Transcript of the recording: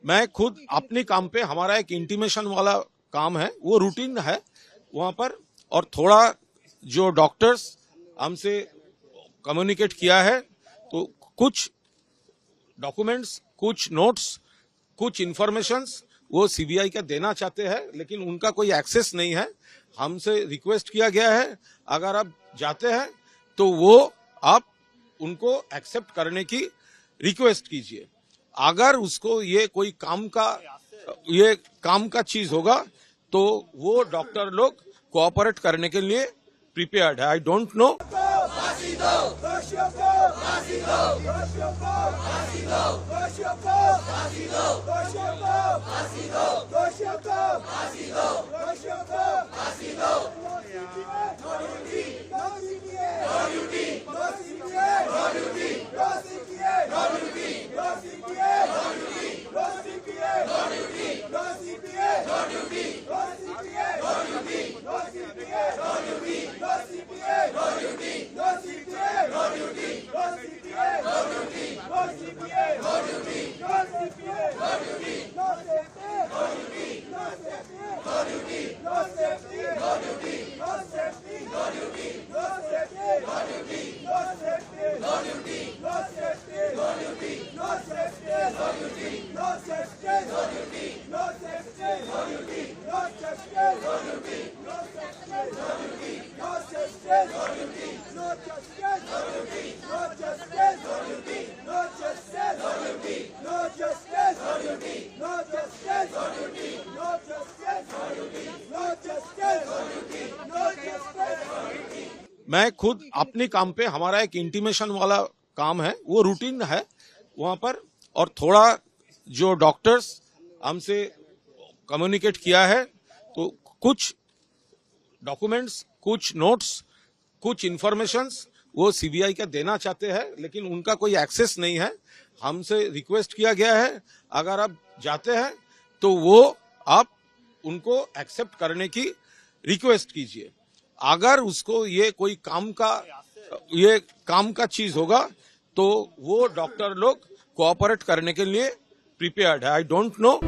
मैं खुद अपने काम पे, हमारा एक इंटीमेशन वाला काम है, वो रूटीन है वहां पर, और थोड़ा जो डॉक्टर्स हमसे कम्युनिकेट किया है, तो कुछ डॉक्यूमेंट्स, कुछ नोट्स, कुछ इंफॉर्मेशंस वो सीबीआई का देना चाहते हैं, लेकिन उनका कोई एक्सेस नहीं है। हमसे रिक्वेस्ट किया गया है, अगर आप जाते हैं तो वो आप उनको एक्सेप्ट करने की रिक्वेस्ट कीजिए। अगर उसको ये कोई काम का चीज होगा तो वो डॉक्टर लोग कोऑपरेट करने के लिए प्रिपेयर्ड है। I don't know. मैं खुद अपने काम पे, हमारा एक इंटीमेशन वाला काम है, वो रूटीन है वहां पर, और थोड़ा जो डॉक्टर्स हमसे कम्युनिकेट किया है, तो कुछ डॉक्यूमेंट्स, कुछ नोट्स, कुछ इंफॉर्मेशंस वो सीबीआई का देना चाहते हैं, लेकिन उनका कोई एक्सेस नहीं है। हमसे रिक्वेस्ट किया गया है, अगर आप जाते हैं तो वो आप उनको एक्सेप्ट करने की रिक्वेस्ट कीजिए। अगर उसको ये कोई काम का चीज होगा तो वो डॉक्टर लोग कोऑपरेट करने के लिए प्रिपेयर्ड है। I don't know.